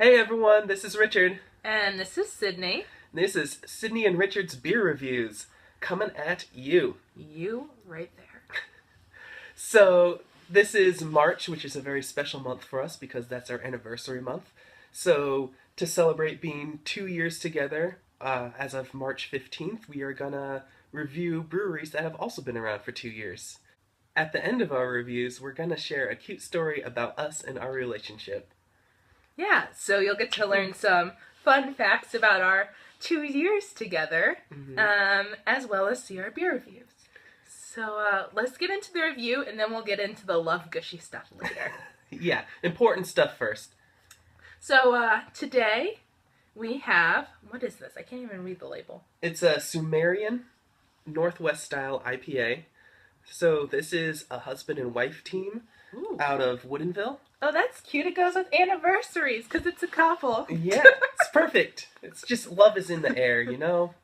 Hey everyone, this is Richard. And this is Sydney. This is Sydney and Richard's Beer Reviews, coming at you. You right there. So, this is March, which is a very special month for us because that's our anniversary month. So, to celebrate being 2 years together, as of March 15th, we are gonna review breweries that have also been around for 2 years. At the end of our reviews, we're gonna share a cute story about us and our relationship. Yeah, so you'll get to learn some fun facts about our 2 years together, as well as see our beer reviews. So let's get into the review, and then we'll get into the love gushy stuff later. Yeah, important stuff first. So today we have, what is this? I can't even read the label. It's a Sumerian Northwest style IPA. So this is a husband and wife team out of Woodinville. Oh, that's cute. It goes with anniversaries because it's a couple. Yeah, it's perfect. It's just love is in the air, you know?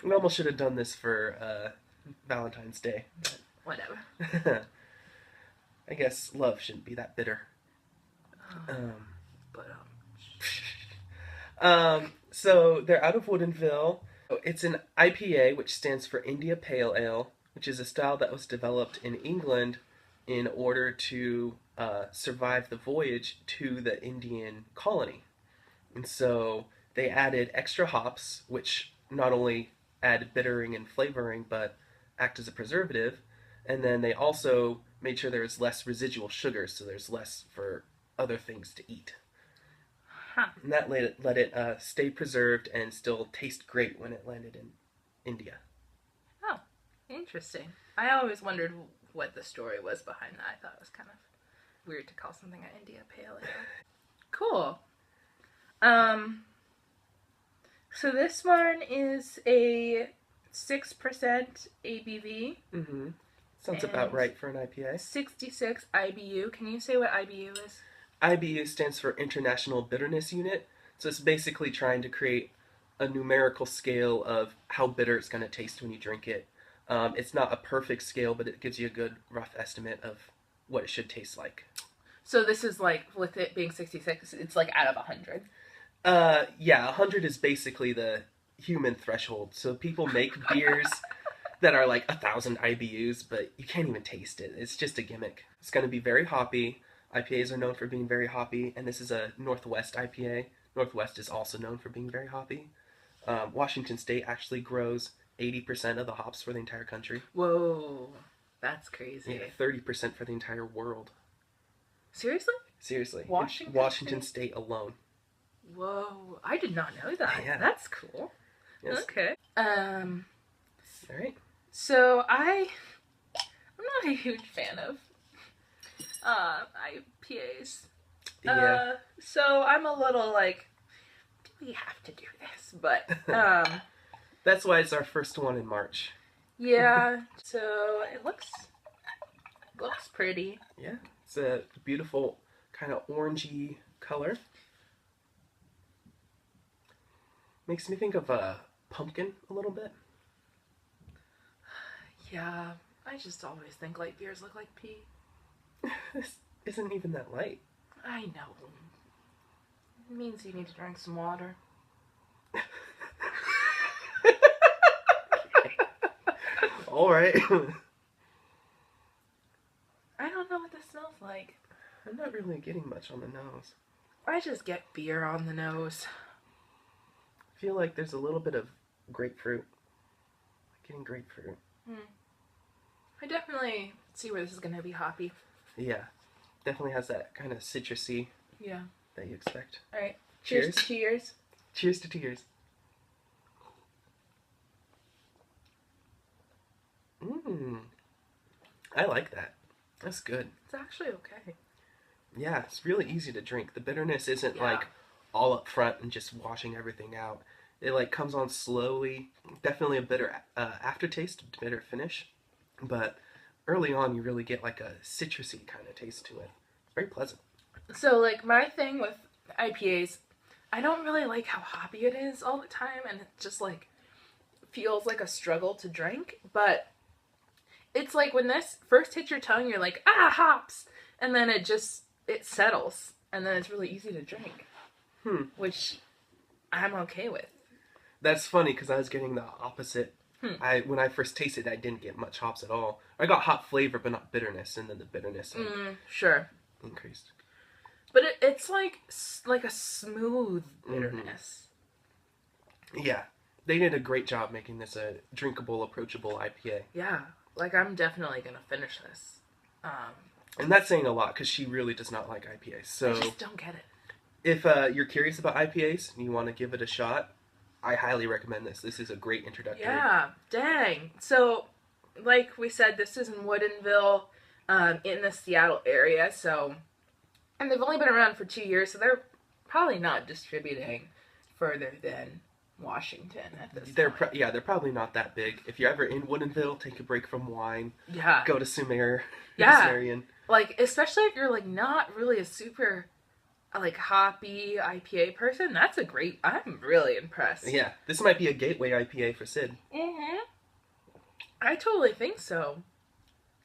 We almost should have done this for Valentine's Day. But whatever. I guess love shouldn't be that bitter. So they're out of Woodinville. It's an IPA, which stands for India Pale Ale, which is a style that was developed in England in order to survive the voyage to the Indian colony. And so they added extra hops, which not only add bittering and flavoring, but act as a preservative. And then they also made sure there was less residual sugar, so there's less for other things to eat. Huh. And that let it stay preserved and still taste great when it landed in India. Oh, interesting. I always wondered what the story was behind that. I thought it was kind of weird to call something an India Pale Ale. Cool. So this one is a 6% ABV. Mm-hmm. Sounds about right for an IPA. 66 IBU. Can you say what IBU is? IBU stands for International Bitterness Unit. So it's basically trying to create a numerical scale of how bitter it's going to taste when you drink it. It's not a perfect scale, but it gives you a good rough estimate of what it should taste like. So this is like, with it being 66, it's like out of 100. Yeah, 100 is basically the human threshold. So people make beers that are like 1,000 IBUs, but you can't even taste it. It's just a gimmick. It's going to be very hoppy. IPAs are known for being very hoppy, and this is a Northwest IPA. Northwest is also known for being very hoppy. Washington State actually grows 80% of the hops for the entire country. Whoa, that's crazy. Yeah, 30% for the entire world. Seriously? Seriously. Washington State alone. Whoa, I did not know that. Yeah. That's cool. Yes. Okay. All right. So I'm not a huge fan of IPAs. Yeah. So I'm a little like, do we have to do this? But That's why it's our first one in March. yeah. So it looks pretty. Yeah. It's a beautiful kind of orangey color. Makes me think of a pumpkin a little bit. Yeah. I just always think light beers look like pee. This isn't even that light. I know. It means you need to drink some water. All right. I don't know what this smells like. I'm not really getting much on the nose. I just get beer on the nose. I feel like there's a little bit of grapefruit. Getting grapefruit. I definitely see where this is going to be hoppy. Yeah. Definitely has that kind of citrusy that you expect. All right. Cheers. Cheers to cheers. Cheers to tears. I like that. That's good. It's actually okay. Yeah, it's really easy to drink. The bitterness isn't like all up front and just washing everything out. It like comes on slowly. Definitely a bitter aftertaste, bitter finish. But early on, you really get like a citrusy kind of taste to it. Very pleasant. So like my thing with IPAs, I don't really like how hoppy it is all the time, and it just like feels like a struggle to drink. But it's like when this first hits your tongue, you're like, hops! And then it settles, and then it's really easy to drink. which I'm okay with. That's funny because I was getting the opposite. When I first tasted it, I didn't get much hops at all. I got hop flavor, but not bitterness, and then the bitterness Sure. increased. But it's like a smooth bitterness. Yeah, they did a great job making this a drinkable, approachable IPA. Yeah, like I'm definitely gonna finish this. And that's saying a lot because she really does not like IPAs. So I just don't get it. if you're curious about IPAs and you want to give it a shot, I highly recommend this. This is a great introductory. Yeah, dang. So, like we said, this is in Woodinville, in the Seattle area. So, and they've only been around for 2 years, so they're probably not distributing further than Washington at this point. They're probably not that big. If you're ever in Woodinville, take a break from wine. Yeah. Go to Sumerian. Like, especially if you're like not really a super like hoppy IPA person, I'm really impressed. Yeah, this might be a gateway IPA for Sid. I totally think so.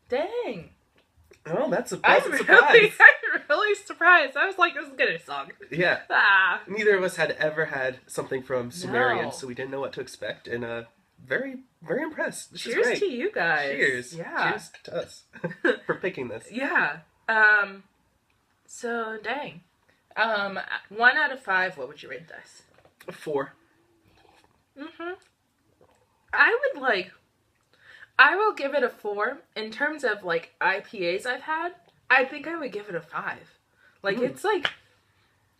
Dang. Oh, that's a pleasant surprise. I'm really surprised. I was like, this is gonna suck. Yeah. Neither of us had ever had something from Sumerian, so we didn't know what to expect, and very, very impressed. This Cheers is great. to you guys. Cheers. Yeah. Cheers to us for picking this. Yeah. So dang. 1 out of 5. What would you rate this? 4. I will give it a 4. In terms of like IPAs I've had, I think I would give it a 5. Like it's like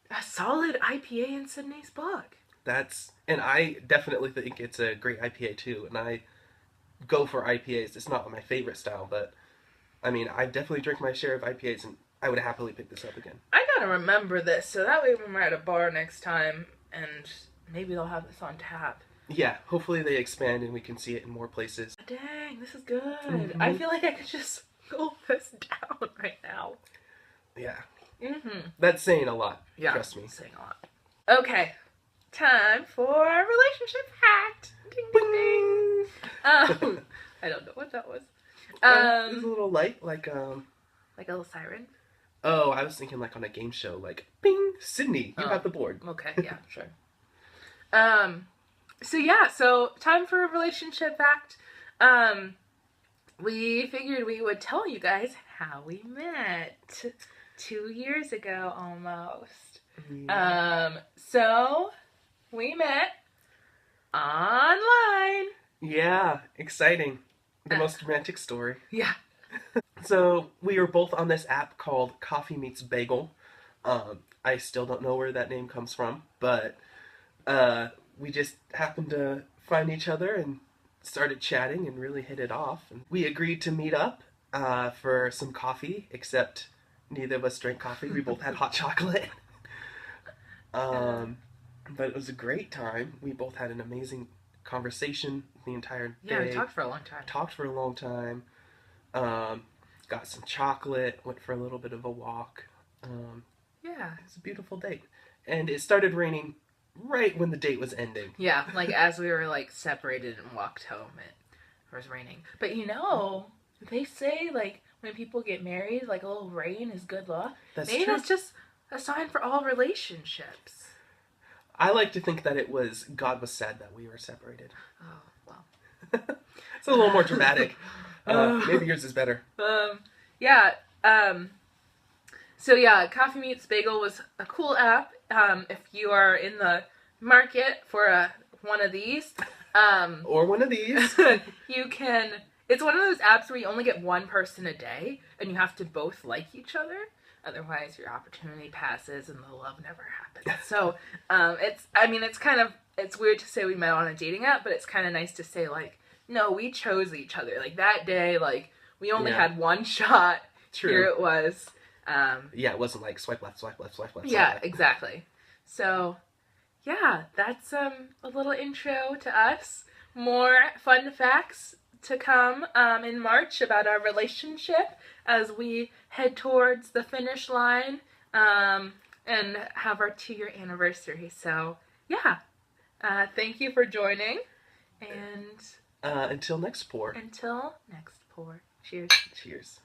a solid IPA in Sydney's book. And I definitely think it's a great IPA too, and I go for IPAs. It's not my favorite style, but I mean, I definitely drink my share of IPAs, and I would happily pick this up again. I gotta remember this, so that way when we're at a bar next time, and maybe they'll have this on tap. Yeah, hopefully they expand and we can see it in more places. Dang, this is good. I feel like I could just gulp this down right now. Yeah. That's saying a lot. Yeah, trust me. Saying a lot. Okay, time for a relationship hack. Ding, ding, ding. I don't know what that was. It was a little light, like a little siren. Oh, I was thinking like on a game show, like bing, Sydney, you have the board. Okay, yeah, sure. So time for a relationship fact. We figured we would tell you guys how we met 2 years ago almost. So we met online. Yeah, exciting. The most romantic story. Yeah. So we were both on this app called Coffee Meets Bagel. I still don't know where that name comes from, but we just happened to find each other and started chatting and really hit it off. And we agreed to meet up for some coffee, except neither of us drank coffee. We both had hot chocolate. But it was a great time. We both had an amazing conversation the entire day. Yeah, we talked for a long time. Got some chocolate, went for a little bit of a walk. Yeah. It was a beautiful date. And it started raining right when the date was ending. Yeah, like as we were like separated and walked home, it was raining. But they say like when people get married, like a little rain is good luck. Maybe that's just a sign for all relationships. I like to think that God was sad that we were separated. Oh, well. It's a little more dramatic. Maybe yours is better. Coffee Meets Bagel was a cool app. If you are in the market for one of these, or one of these, you can. It's one of those apps where you only get one person a day, and you have to both like each other. Otherwise, your opportunity passes, and the love never happens. So, it's weird to say we met on a dating app, but it's kind of nice to say like, no, we chose each other. Like that day, like we only had one shot. True. Here it was. It wasn't like swipe left, swipe left, swipe left. Yeah, swipe left. Exactly. So, yeah, that's a little intro to us. More fun facts to come in March about our relationship as we head towards the finish line and have our 2-year anniversary. So, yeah. Thank you for joining. And until next pour. Cheers. Cheers.